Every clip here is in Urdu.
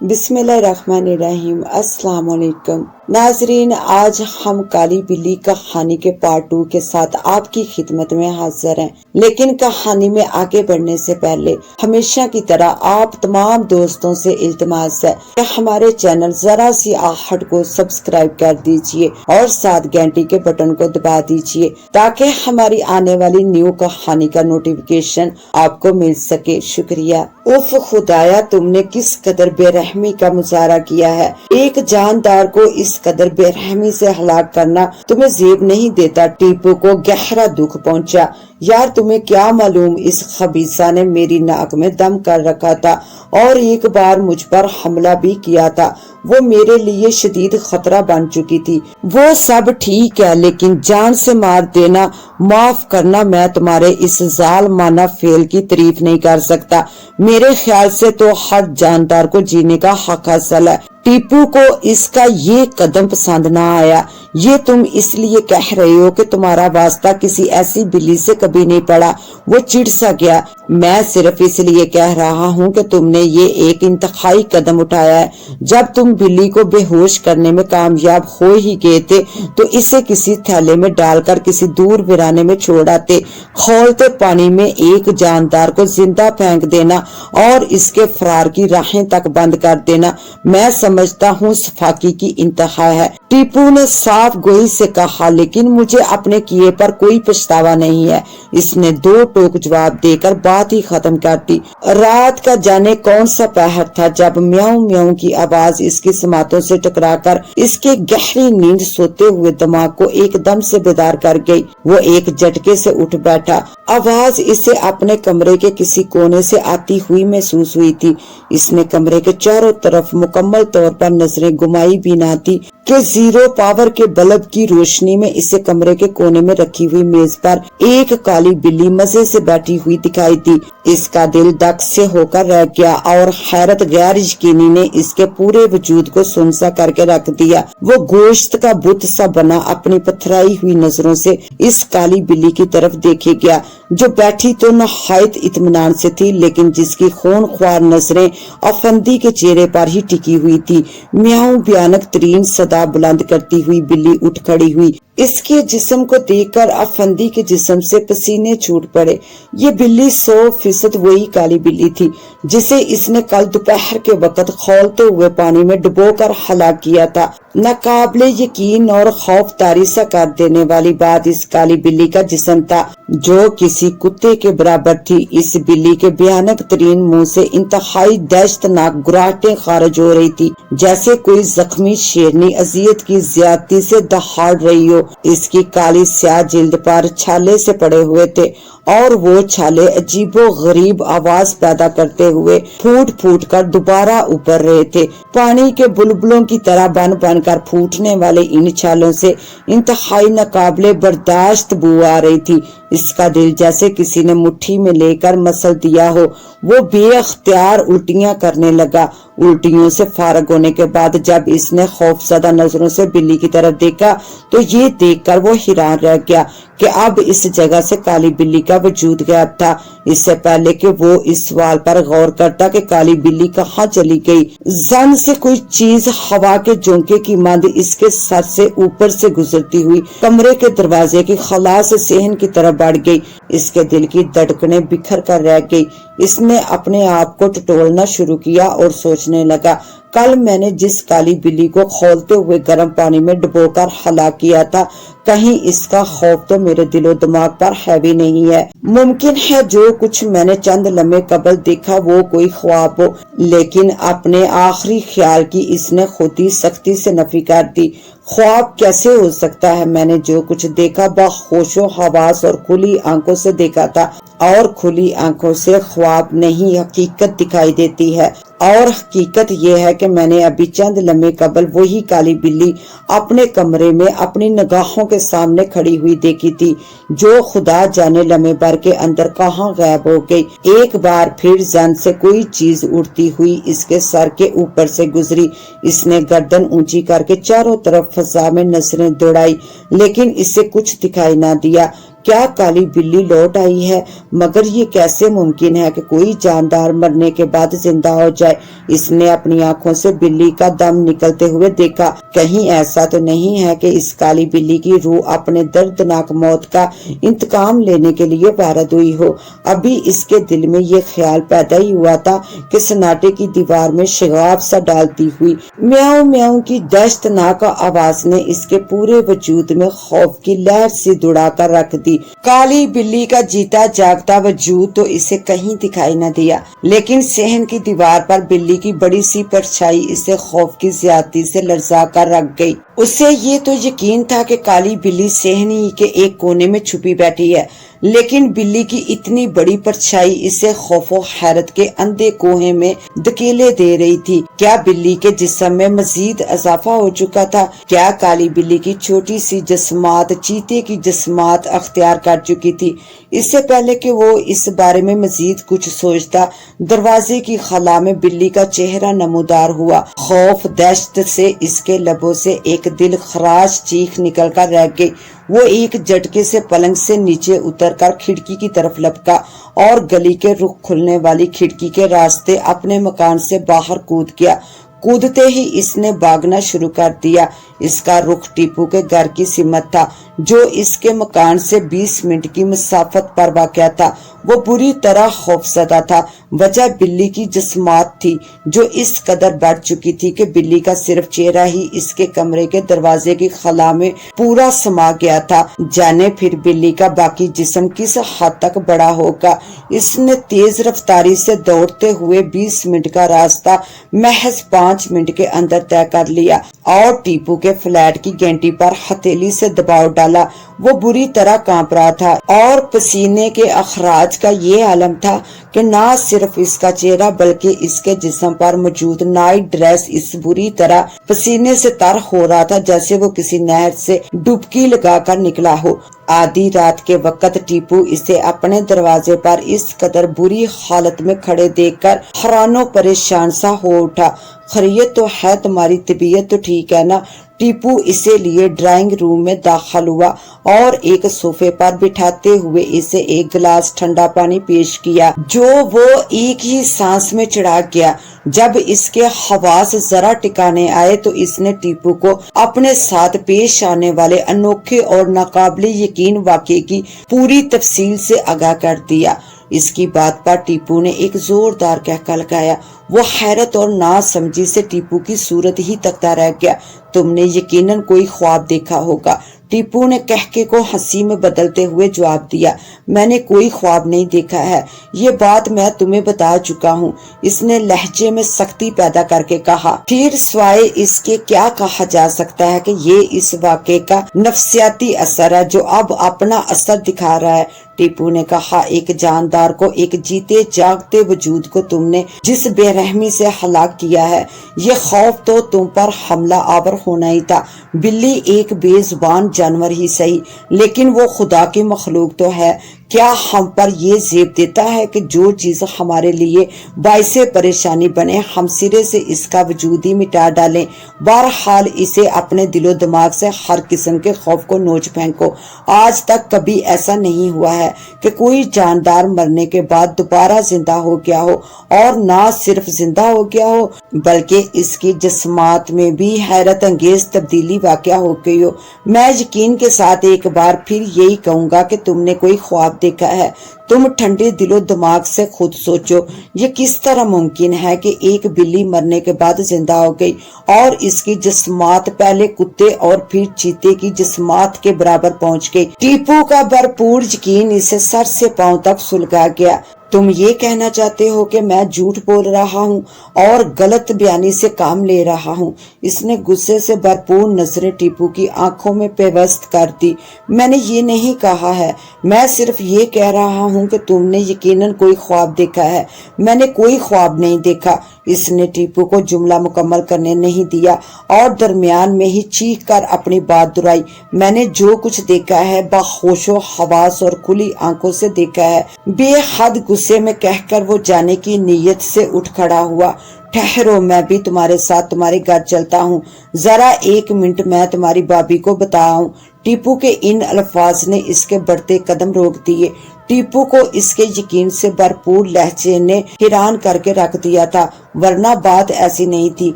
بسم اللہ الرحمن الرحیم۔ السلام علیکم ناظرین، آج ہم کالی بلی کہانی کے پارٹ 2 کے ساتھ آپ کی خدمت میں حاضر ہیں، لیکن کہانی میں آگے بڑھنے سے پہلے ہمیشہ کی طرح آپ تمام دوستوں سے التماس ہے کہ ہمارے چینل ذرا سی آہٹ کو سبسکرائب کر دیجئے اور ساتھ گھنٹی کے بٹن کو دبا دیجئے تاکہ ہماری آنے والی نیو کہانی کا نوٹیفیکیشن آپ کو مل سکے۔ شکریہ۔ اوف خدایا، تم نے کس قدر بے رحمی کا مظاہرہ کیا ہے۔ ایک جاندار کو اس قدر بے رحمی سے ہلاک کرنا تمہیں زیب نہیں دیتا۔ ٹیپو کو گہرا دکھ پہنچا۔ یار تمہیں کیا معلوم، اس خبیثہ نے میری ناک میں دم کر رکھا تھا اور ایک بار مجھ پر حملہ بھی کیا تھا۔ وہ میرے لیے شدید خطرہ بن چکی تھی۔ وہ سب ٹھیک ہے، لیکن جان سے مار دینا، معاف کرنا، میں تمہارے اس ظالمانہ فعل کی تعریف نہیں کر سکتا۔ میرے خیال سے تو ہر جاندار کو جینے کا حق حاصل ہے۔ ٹیپو کو اس کا یہ قدم پسند نہ آیا۔ یہ تم اس لیے کہہ رہے ہو کہ تمہارا واسطہ کسی ایسی بلی سے کبھی نہیں پڑا۔ وہ چڑ سا گیا۔ میں صرف اس لیے کہہ رہا ہوں کہ تم نے یہ ایک انتہائی قدم اٹھایا ہے۔ جب تم بلی کو بے ہوش کرنے میں کامیاب ہو ہی گئے تھے تو اسے کسی تھیلے میں ڈال کر کسی دور ویرانے میں چھوڑ آتے۔ کھولتے پانی میں ایک جاندار کو زندہ پھینک دینا اور اس کے فرار کی راہیں تک بند کر دینا، میں سمجھتا ہوں صفاقی کی انتہا ہے۔ ٹیپو نے صاف گوئی سے کہا، لیکن مجھے اپنے کیے پر کوئی پچھتاوا نہیں ہے۔ اس نے 2 ٹوک جواب دے کر بات ہی ختم کر دی۔ رات کا جانے کون سا پہر تھا جب میاؤں میاؤں کی آواز اس کی سماعتوں سے ٹکرا کر اس کے گہری نیند سوتے ہوئے دماغ کو ایک دم سے بیدار کر گئی۔ وہ ایک جھٹکے سے اٹھ بیٹھا۔ آواز اسے اپنے کمرے کے کسی کونے سے آتی ہوئی محسوس ہوئی تھی۔ اس نے کمرے کے چاروں طرف مکمل طور پر نظریں گمائی بھی نہ تھی کہ زیرو پاور کے بلب کی روشنی میں اسے کمرے کے کونے میں رکھی ہوئی میز پر ایک کالی بلی مزے سے بیٹھی ہوئی دکھائی دی۔ اس کا دل دک سے ہو کر رہ گیا اور حیرت غیر یقینی نے اس کے پورے وجود کو سنسا کر کے رکھ دیا۔ وہ گوشت کا بت سا بنا اپنی پتھرائی ہوئی نظروں سے اس کالی بلی کی طرف دیکھے گیا جو بیٹھی تو نہایت اطمینان سے تھی، لیکن جس کی خون خوار نظریں افندی کے چہرے پر ہی ٹکی ہوئی تھی۔ میاؤں بھیانک ترین صدا بلند کرتی ہوئی بلی اٹھ کھڑی ہوئی۔ اس کے جسم کو دیکھ کر افندی کے جسم سے پسینے چھوٹ پڑے۔ یہ بلی 100% وہی کالی بلی تھی جسے اس نے کل دوپہر کے وقت کھولتے ہوئے پانی میں ڈبو کر ہلاک کیا تھا۔ ناقابل یقین اور خوف طاری سا کر دینے والی بات اس کالی بلی کا جسم تھا جو کسی کتے کے برابر تھی۔ اس بلی کے بھیانک ترین منہ سے انتہائی دہشتناک گراہٹیں خارج ہو رہی تھی، جیسے کوئی زخمی شیرنی اذیت کی زیادتی سے دہاڑ رہی ہو۔ اس کی کالی سیاہ جلد پر چھالے سے پڑے ہوئے تھے اور وہ چھالے عجیب و غریب آواز پیدا کرتے ہوئے پھوٹ پھوٹ کر دوبارہ ابھر رہے تھے۔ پانی کے بلبلوں کی طرح بن بن کر پھوٹنے والے ان چھالوں سے انتہائی ناقابل برداشت بو آ رہی تھی۔ اس کا دل جیسے کسی نے مٹھی میں لے کر مسل دیا ہو۔ وہ بے اختیار الٹیاں کرنے لگا۔ الٹیوں سے فارغ ہونے کے بعد جب اس نے خوف زدہ نظروں سے بلی کی طرف دیکھا تو یہ دیکھ کر وہ حیران رہ گیا کہ اب اس جگہ سے کالی بلی کا وجود غائب تھا۔ اس سے پہلے کہ وہ اس سوال پر غور کرتا کہ کالی بلی کہاں چلی گئی، زن سے کوئی چیز ہوا کے جھونکے کی ماند اس کے سر سے اوپر سے گزرتی ہوئی کمرے کے دروازے کی خلا سے صحن کی طرف بڑھ گئی۔ اس کے دل کی دھڑکنیں بکھر کر رہ گئی۔ اس نے اپنے آپ کو ٹٹولنا شروع کیا اور سوچنے لگا، کل میں نے جس کالی بلی کو کھولتے ہوئے گرم پانی میں ڈبو کر ہلاک کیا تھا، کہیں اس کا خوف تو میرے دل و دماغ پر حاوی نہیں ہے۔ ممکن ہے جو کچھ میں نے چند لمحے قبل دیکھا وہ کوئی خواب ہو، لیکن اپنے آخری خیال کی اس نے خود ہی سختی سے نفی کر دی۔ خواب کیسے ہو سکتا ہے؟ میں نے جو کچھ دیکھا باخوش و حواس اور کھلی آنکھوں سے دیکھا تھا، اور کھلی آنکھوں سے خواب نہیں حقیقت دکھائی دیتی ہے، اور حقیقت یہ ہے کہ میں نے ابھی چند لمحے قبل وہی کالی بلی اپنے کمرے میں اپنی نگاہوں کے سامنے کھڑی ہوئی دیکھی تھی، جو خدا جانے لمحے بھر کے اندر کہاں غائب ہو گئی۔ ایک بار پھر زن سے کوئی چیز اڑتی ہوئی اس کے سر کے اوپر سے گزری۔ اس نے گردن اونچی کر کے چاروں طرف فضا میں نظریں دوڑائی، لیکن اسے کچھ دکھائی نہ دیا۔ کیا کالی بلی لوٹ آئی ہے؟ مگر یہ کیسے ممکن ہے کہ کوئی جاندار مرنے کے بعد زندہ ہو جائے؟ اس نے اپنی آنکھوں سے بلی کا دم نکلتے ہوئے دیکھا۔ کہیں ایسا تو نہیں ہے کہ اس کالی بلی کی روح اپنے دردناک موت کا انتقام لینے کے لیے وارد ہوئی ہو؟ ابھی اس کے دل میں یہ خیال پیدا ہی ہوا تھا کہ سناٹے کی دیوار میں شغاف سا ڈالتی ہوئی میاؤں میاؤں کی دہشتناک آواز نے اس کے پورے وجود میں خوف کی لہر سی دوڑا کر رکھ دی۔ کالی بلی کا جیتا جاگتا وجود تو اسے کہیں دکھائی نہ دیا، لیکن صحن کی دیوار پر بلی کی بڑی سی پرچھائی اسے خوف کی زیادتی سے لرزا کر رکھ گئی۔ اسے یہ تو یقین تھا کہ کالی بلی صحن ہی کے ایک کونے میں چھپی بیٹھی ہے، لیکن بلی کی اتنی بڑی پرچھائی اسے خوف و حیرت کے اندھے کوہے میں دھکیلے دے رہی تھی۔ کیا بلی کے جسم میں مزید اضافہ ہو چکا تھا؟ کیا کالی بلی کی چھوٹی سی جسمات چیتے کی جسمات اختیار کر چکی تھی؟ اس سے پہلے کہ وہ اس بارے میں مزید کچھ سوچتا، دروازے کی خلا میں بلی کا چہرہ نمودار ہوا۔ خوف دہشت سے اس کے لبوں سے ایک دل خراش چیخ نکل کر رہ گئی۔ وہ ایک جھٹکے سے پلنگ سے نیچے اتر کر کھڑکی کی طرف لپکا اور گلی کے رخ کھلنے والی کھڑکی کے راستے اپنے مکان سے باہر کود گیا۔ کودتے ہی اس نے بھاگنا شروع کر دیا۔ اس کا رخ ٹیپو کے گھر کی سمت تھا، جو اس کے مکان سے 20 منٹ کی مسافت پر واقع تھا۔ وہ بری طرح خوف زدہ تھا۔ وجہ بلی کی جسمات تھی، جو اس قدر بڑھ چکی تھی کہ بلی کا صرف چہرہ ہی اس کے کمرے کے دروازے کی خلا میں پورا سما گیا تھا۔ جانے پھر بلی کا باقی جسم کس حد تک بڑا ہوگا۔ اس نے تیز رفتاری سے دوڑتے ہوئے 20 منٹ کا راستہ محض 5 منٹ کے اندر طے کر لیا اور ٹیپو کے فلیٹ کی گھنٹی پر ہتھیلی سے دباؤ ڈالا۔ وہ بری طرح کانپ رہا تھا اور پسینے کے اخراج کا یہ عالم تھا کہ نہ صرف اس کا چہرہ بلکہ اس کے جسم پر موجود نائٹ ڈریس اس بری طرح پسینے سے تر ہو رہا تھا جیسے وہ کسی نہر سے ڈبکی لگا کر نکلا ہو۔ آدھی رات کے وقت ٹیپو اسے اپنے دروازے پر اس قدر بری حالت میں کھڑے دیکھ کر حیران و پریشان سا ہو اٹھا۔ خیریت تو ہے؟ تمہاری طبیعت تو ٹھیک ہے نا؟ ٹیپو اسے لیے ڈرائنگ روم میں داخل ہوا اور ایک صوفے پر بٹھاتے ہوئے اسے ایک گلاس ٹھنڈا پانی پیش کیا، جو وہ ایک ہی سانس میں چڑھا گیا۔ جب اس کے حواس ذرا ٹکانے آئے تو اس نے ٹیپو کو اپنے ساتھ پیش آنے والے انوکھے اور ناقابل یقین واقعے کی پوری تفصیل سے آگاہ کر دیا۔ اس کی بات پر ٹیپو نے ایک زوردار کہکا لگایا۔ وہ حیرت اور ناسمجھی سے ٹیپو کی صورت ہی تکتا رہ گیا۔ تم نے یقیناً کوئی خواب دیکھا ہوگا، ٹیپو نے کہکے کو ہنسی میں بدلتے ہوئے جواب دیا۔ میں نے کوئی خواب نہیں دیکھا ہے، یہ بات میں تمہیں بتا چکا ہوں، اس نے لہجے میں سختی پیدا کر کے کہا۔ پھر سوائے اس کے کیا کہا جا سکتا ہے کہ یہ اس واقعے کا نفسیاتی اثر ہے جو اب اپنا اثر دکھا رہا ہے، ٹیپو نے کہا۔ ایک جاندار کو، ایک جیتے جاگتے وجود کو تم نے جس بے رحمی سے ہلاک کیا ہے، یہ خوف تو تم پر حملہ آور ہونا ہی تھا۔ بلی ایک بے زبان جانور ہی صحیح، لیکن وہ خدا کی مخلوق تو ہے۔ کیا ہم پر یہ زیب دیتا ہے کہ جو چیز ہمارے لیے باعث پریشانی بنے ہم سرے سے اس کا وجود ہی مٹا ڈالیں؟ بہرحال اسے اپنے دل و دماغ سے ہر قسم کے خوف کو نوچ پھینکو۔ آج تک کبھی ایسا نہیں ہوا ہے کہ کوئی جاندار مرنے کے بعد دوبارہ زندہ ہو گیا ہو، اور نہ صرف زندہ ہو گیا ہو بلکہ اس کی جسمات میں بھی حیرت انگیز تبدیلی واقع ہو گئی ہو۔ میں یقین کے ساتھ ایک بار پھر یہی کہوں گا کہ تم نے کوئی خواب دیکھا ہے۔ تم ٹھنڈے دل و دماغ سے خود سوچو، یہ کس طرح ممکن ہے کہ ایک بلی مرنے کے بعد زندہ ہو گئی اور اس کی جسمات پہلے کتے اور پھر چیتے کی جسمات کے برابر پہنچ گئی؟ ٹیپو کا بھرپور یقین اسے سر سے پاؤں تک سلگا گیا۔ تم یہ کہنا چاہتے ہو کہ میں جھوٹ بول رہا ہوں اور غلط بیانی سے کام لے رہا ہوں؟ اس نے غصے سے بھرپور نظریں ٹیپو کی آنکھوں میں پیوست کر دی۔ میں نے یہ نہیں کہا ہے، میں صرف یہ کہہ رہا ہوں کہ تم نے یقیناً کوئی خواب دیکھا ہے۔ میں نے کوئی خواب نہیں دیکھا، اس نے ٹیپو کو جملہ مکمل کرنے نہیں دیا اور درمیان میں ہی چیخ کر اپنی بات دہرائی۔ میں نے جو کچھ دیکھا ہے باخوش و حواس اور کھلی آنکھوں سے دیکھا ہے۔ بے حد غصے میں کہہ کر وہ جانے کی نیت سے اٹھ کھڑا ہوا۔ ٹھہرو، میں بھی تمہارے ساتھ تمہارے گھر چلتا ہوں، ذرا 1 منٹ میں تمہاری بھابھی کو بتاؤں۔ ٹیپو کے ان الفاظ نے اس کے بڑھتے قدم روک دیے۔ ٹیپو کو اس کے یقین سے بھرپور لہجے نے حیران کر کے رکھ دیا تھا، ورنہ بات ایسی نہیں تھی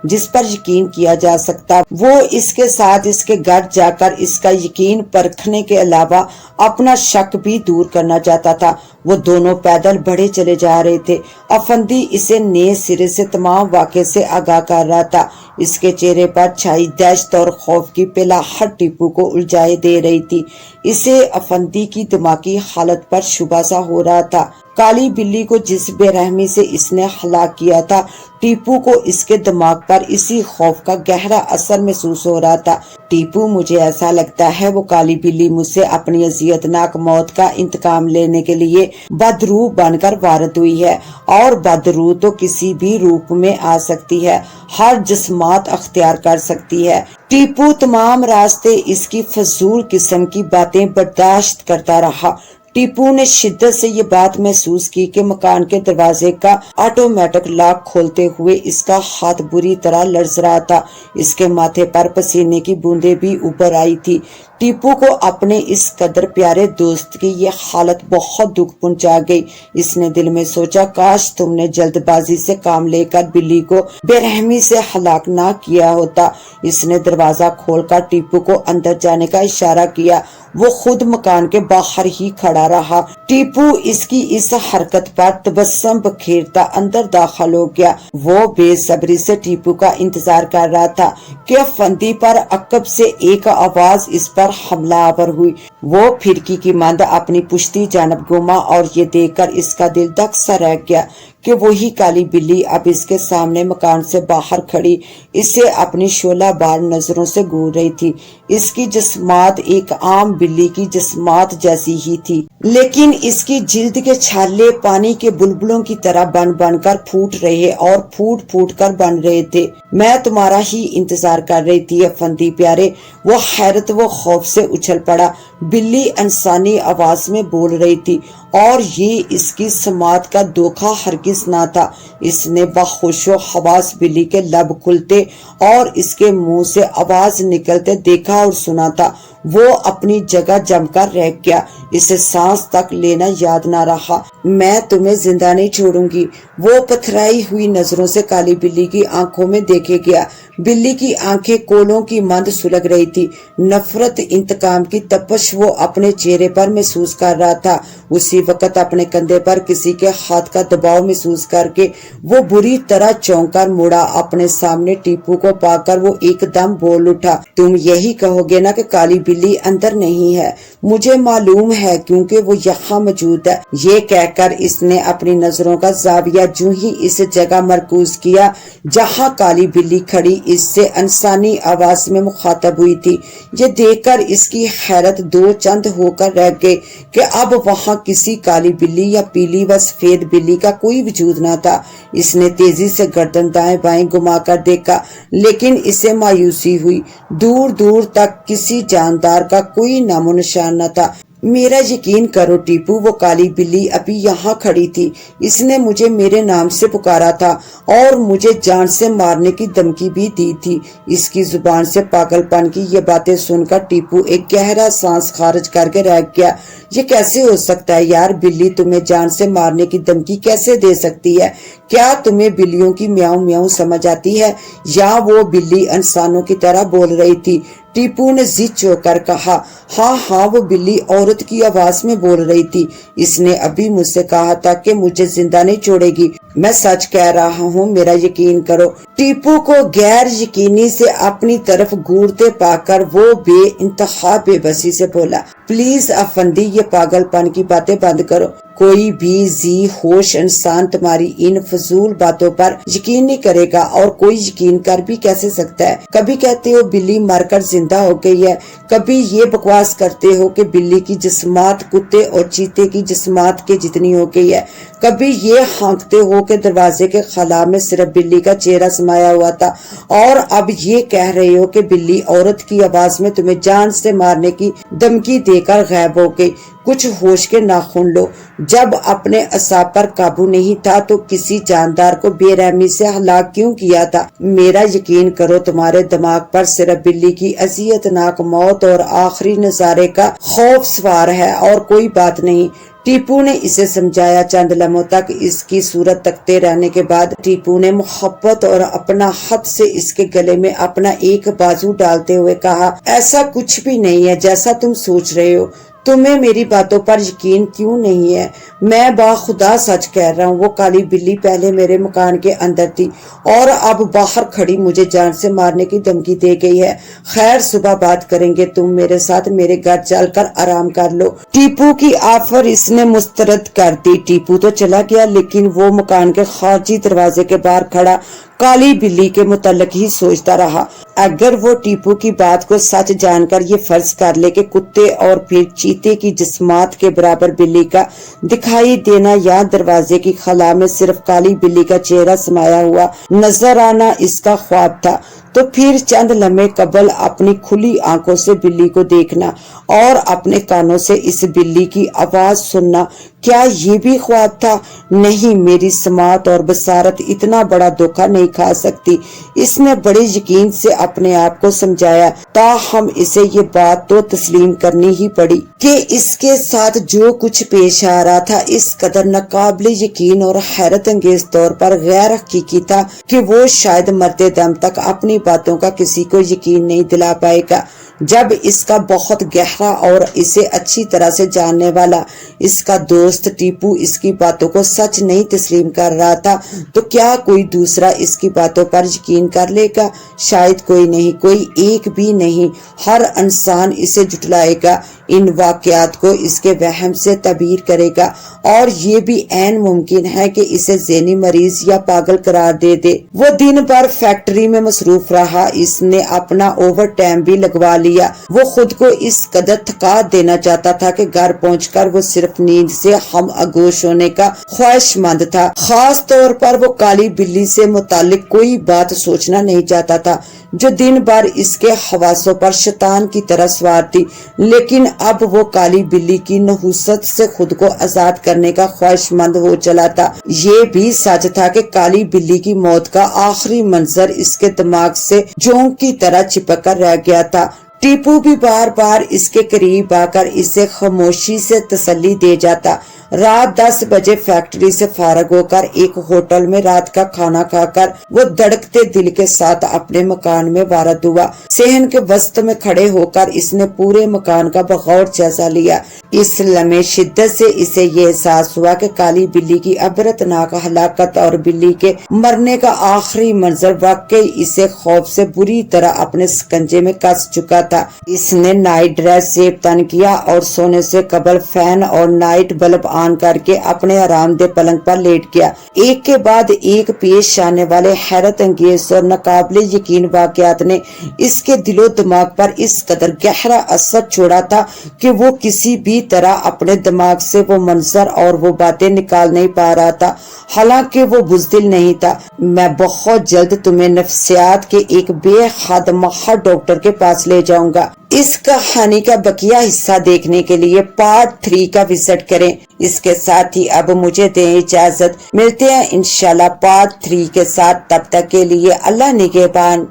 جس پر یقین کیا جا سکتا۔ وہ اس کے ساتھ اس کے گھر جا کر اس کا یقین پرکھنے کے علاوہ اپنا شک بھی دور کرنا چاہتا تھا۔ وہ دونوں پیدل بڑھے چلے جا رہے تھے۔ افندی اسے نئے سرے سے تمام واقعے سے آگاہ کر رہا تھا۔ اس کے چہرے پر چھائی دہشت اور خوف کی پلاحٹ ٹیپو کو الجھائے دے رہی تھی۔ اسے افندی کی دماغی حالت پر شبہ سا ہو رہا تھا۔ کالی بلی کو جس بے رحمی سے اس نے ہلاک کیا تھا، ٹیپو کو اس کے دماغ پر اسی خوف کا گہرا اثر محسوس ہو رہا تھا۔ ٹیپو، مجھے ایسا لگتا ہے وہ کالی بلی مجھ سے اپنی اذیتناک موت کا انتقام لینے کے لیے بدروح بن کر وارد ہوئی ہے، اور بدروح تو کسی بھی روپ میں آ سکتی ہے، ہر جسمات اختیار کر سکتی ہے۔ ٹیپو تمام راستے اس کی فضول قسم کی باتیں برداشت کرتا رہا۔ ٹیپو نے شدت سے یہ بات محسوس کی کہ مکان کے دروازے کا آٹومیٹک لاک کھولتے ہوئے اس کا ہاتھ بری طرح لرز رہا تھا۔ اس کے ماتھے پر پسینے کی بوندیں بھی ابھر آئی تھی۔ ٹیپو کو اپنے اس قدر پیارے دوست کی یہ حالت بہت دکھ پہنچا گئی۔ اس نے دل میں سوچا، کاش تم نے جلد بازی سے کام لے کر بلی کو بے رحمی سے ہلاک نہ کیا ہوتا۔ اس نے دروازہ کھول کر ٹیپو کو اندر جانے کا اشارہ کیا۔ وہ خود مکان کے باہر ہی کھڑا رہا۔ ٹیپو اس کی اس حرکت پر تبسم بکھیرتا اندر داخل ہو گیا۔ وہ بے صبری سے ٹیپو کا انتظار کر رہا تھا کہ افندی پر عقب سے ایک آواز اس پر حملہ آور ہوئی۔ وہ پھرکی کی ماند اپنی پشتی جانب گھوما اور یہ دیکھ کر اس کا دل دک سا رہ گیا کہ وہی کالی بلی اب اس کے سامنے مکان سے باہر کھڑی اسے اپنی شعلہ بار نظروں سے گھور رہی تھی۔ اس کی جسمات ایک عام بلی کی جسمات جیسی ہی تھی، لیکن اس کی جلد کے چھالے پانی کے بلبلوں کی طرح بن بن کر پھوٹ رہے اور پھوٹ پھوٹ کر بن رہے تھے۔ میں تمہارا ہی انتظار کر رہی تھی افندی پیارے۔ وہ حیرت و خوف سے اچھل پڑا۔ بلی انسانی آواز میں بول رہی تھی اور یہ اس کی سماعت کا دھوکہ ہرگز نہ تھا۔ اس نے باخوش و حواس بلی کے لب کھلتے اور اس کے منہ سے آواز نکلتے دیکھا اور سنا تھا۔ وہ اپنی جگہ جم کر رہ گیا۔ اسے سانس تک لینا یاد نہ رہا۔ میں تمہیں زندہ نہیں چھوڑوں گی، وہ پتھرائی ہوئی نظروں سے کالی بلی کی آنکھوں میں دیکھے گیا۔ بلی کی آنکھیں کولوں کی ماند سلگ رہی تھی۔ نفرت، انتقام کی تپش وہ اپنے چہرے پر محسوس کر رہا تھا۔ اسی وقت اپنے کندھے پر کسی کے ہاتھ کا دباؤ محسوس کر کے وہ بری طرح چونک کر مڑا۔ اپنے سامنے ٹیپو کو پا کر وہ ایک دم بول اٹھا، تم یہی کہو گے نا کہ کالی بلی اندر نہیں ہے؟ مجھے معلوم ہے کیونکہ وہ یہاں موجود ہے۔ یہ کہہ کر اس نے اپنی نظروں کا زاویہ جو ہی اس جگہ مرکوز کیا جہاں کالی بلی کھڑی اس سے انسانی آواز میں مخاطب ہوئی تھی۔ یہ دیکھ کر اس کی حیرت دو چند ہو کر رہ گئی کہ اب وہاں کسی کالی بلی یا پیلی و سفید بلی کا کوئی وجود نہ تھا۔ اس نے تیزی سے گردن دائیں بائیں گھما کر دیکھا، لیکن اسے مایوسی ہوئی۔ دور دور تک کسی جاندار کا کوئی نام و نشان نہ تھا۔ میرا یقین کرو ٹیپو، وہ کالی بلی ابھی یہاں کھڑی تھی۔ اس نے مجھے میرے نام سے پکارا تھا اور مجھے جان سے مارنے کی دھمکی بھی دی تھی۔ اس کی زبان سے پاگل پن کی یہ باتیں سن کر ٹیپو ایک گہرا سانس خارج کر کے رہ گیا۔ یہ کیسے ہو سکتا ہے یار؟ بلی تمہیں جان سے مارنے کی دھمکی کیسے دے سکتی ہے؟ کیا تمہیں بلیوں کی میاؤں میاؤں سمجھ آتی ہے؟ یا وہ بلی انسانوں کی طرح بول رہی تھی؟ ٹیپو نے ضد چو کر کہا، ہاں وہ بلی عورت کی آواز میں بول رہی تھی۔ اس نے ابھی مجھ سے کہا تھا کہ مجھے زندہ نہیں چھوڑے گی۔ میں سچ کہہ رہا ہوں، میرا یقین کرو۔ ٹیپو کو غیر یقینی سے اپنی طرف گھورتے پا کر وہ بے انتہا بے بسی سے بولا، پلیز افندی، یہ پاگل پن کی باتیں بند کرو۔ کوئی بھی ذی ہوش انسان تمہاری ان فضول باتوں پر یقین نہیں کرے گا، اور کوئی یقین کر بھی کیسے سکتا ہے؟ کبھی کہتے ہو بلی مر کر زندہ ہو گئی ہے، کبھی یہ بکواس کرتے ہو کہ بلی کی جسمات کتے اور چیتے کی جسمات کے جتنی ہو گئی ہے، کبھی یہ ہانکتے ہو کہ دروازے کے خلا میں صرف بلی کا چہرہ سمایا ہوا تھا، اور اب یہ کہہ رہے ہو کہ بلی عورت کی آواز میں تمہیں جان سے مارنے کی دھمکی دے کر غائب ہو گئی۔ کچھ ہوش کے ناخن لو، جب اپنے اعصاب پر قابو نہیں تھا تو کسی جاندار کو بے رحمی سے ہلاک کیوں کیا تھا؟ میرا یقین کرو تمہارے دماغ پر صرف بلی کی اذیت ناک موت اور آخری نظارے کا خوف سوار ہے اور کوئی بات نہیں۔ ٹیپو نے اسے سمجھایا۔ چند لمحوں تک اس کی صورت تکتے رہنے کے بعد ٹیپو نے محبت اور اپنا ہاتھ سے اس کے گلے میں اپنا ایک بازو ڈالتے ہوئے کہا، ایسا کچھ بھی نہیں ہے جیسا تم سوچ رہے ہو۔ تمہیں میری باتوں پر یقین کیوں نہیں ہے؟ میں باخدا سچ کہہ رہا ہوں، وہ کالی بلی پہلے میرے مکان کے اندر تھی اور اب باہر کھڑی مجھے جان سے مارنے کی دھمکی دے گئی ہے۔ خیر صبح بات کریں گے، تم میرے ساتھ میرے گھر چل کر آرام کر لو۔ ٹیپو کی آفر اس نے مسترد کر دی۔ ٹیپو تو چلا گیا، لیکن وہ مکان کے خارجی دروازے کے باہر کھڑا کالی بلی کے متعلق ہی سوچتا رہا۔ اگر وہ ٹیپو کی بات کو سچ جان کر یہ فرض کر لے کہ کتے اور پھر چیتے کی جسمات کے برابر بلی کا دکھائی دینا یا دروازے کی خلا میں صرف کالی بلی کا چہرہ سمایا ہوا نظر آنا اس کا خواب تھا، تو پھر چند لمحے قبل اپنی کھلی آنکھوں سے بلی کو دیکھنا اور اپنے کانوں سے اس بلی کی آواز سننا، کیا یہ بھی خواب تھا؟ نہیں، میری سماعت اور بصارت اتنا بڑا دھوکہ نہیں کھا سکتی۔ اس نے بڑے یقین سے اپنے آپ کو سمجھایا، تاہم اسے یہ بات تو تسلیم کرنی ہی پڑی کہ اس کے ساتھ جو کچھ پیش آ رہا تھا اس قدر ناقابل یقین اور حیرت انگیز طور پر غیر حقیقی تھا کہ وہ شاید مرتے دم تک اپنی باتوں کا کسی کو یقین نہیں دلا پائے گا۔ جب اس کا بہت گہرا اور اسے اچھی طرح سے جاننے والا اس کا دوست ٹیپو اس کی باتوں کو سچ نہیں تسلیم کر رہا تھا، تو کیا کوئی دوسرا اس کی باتوں پر یقین کر لے گا؟ شاید کوئی نہیں، کوئی ایک بھی نہیں۔ ہر انسان اسے جھٹلائے گا، ان واقعات کو اس کے وہم سے تعبیر کرے گا، اور یہ بھی عین ممکن ہے کہ اسے ذہنی مریض یا پاگل قرار دے دے۔ وہ دن بھر فیکٹری میں مصروف رہا، اس نے اپنا اوور ٹائم بھی لگوا لیا۔ وہ خود کو اس قدر تھکا دینا چاہتا تھا کہ گھر پہنچ کر وہ صرف نیند سے ہم آگوش ہونے کا خواہش مند تھا۔ خاص طور پر وہ کالی بلی سے متعلق کوئی بات سوچنا نہیں چاہتا تھا جو دن بھر اس کے حواسوں پر شیطان کی طرح سوار تھی، لیکن اب وہ کالی بلی کی نحوست سے خود کو آزاد کرنے کا خواہش مند ہو چلا تھا۔ یہ بھی سچ تھا کہ کالی بلی کی موت کا آخری منظر اس کے دماغ سے جونک کی طرح چپک کر رہ گیا تھا۔ ٹیپو بھی بار بار اس کے قریب آ کر اسے خاموشی سے تسلی دے جاتا۔ رات 10 بجے فیکٹری سے فارغ ہو کر ایک ہوٹل میں رات کا کھانا کھا کر وہ دھڑکتے دل کے ساتھ اپنے مکان میں وارد ہوا۔ صحن کے وسط میں کھڑے ہو کر اس نے پورے مکان کا بغور جائزہ لیا۔ اس لمحے شدت سے اسے یہ احساس ہوا کہ کالی بلی کی عبرتناک ہلاکت اور بلی کے مرنے کا آخری منظر واقعی اسے خوف سے بری طرح اپنے سکنجے میں کس چکا تھا۔ اس نے نائٹ ڈریس زیب تن کیا اور سونے سے قبل فین اور نائٹ بلب آن کر کے اپنے آرام دہ پلنگ پر لیٹ گیا۔ ایک کے بعد ایک پیش آنے والے حیرت انگیز اور ناقابل یقین واقعات نے اس کے دل و دماغ پر اس قدر گہرا اثر چھوڑا تھا کہ وہ کسی بھی طرح اپنے دماغ سے وہ منظر اور وہ باتیں نکال نہیں پا رہا تھا، حالانکہ وہ بزدل نہیں تھا۔ میں بہت جلد تمہیں نفسیات کے ایک بے حد ماہر ڈاکٹر کے پاس لے جاؤں گا۔ اس کہانی کا بقیہ حصہ دیکھنے کے لیے پارٹ 3 کا وزٹ کریں۔ اس کے ساتھ ہی اب مجھے دیں اجازت، ملتے ہیں انشاءاللہ پارٹ 3 کے ساتھ، تب تک کے لیے اللہ نگہبان۔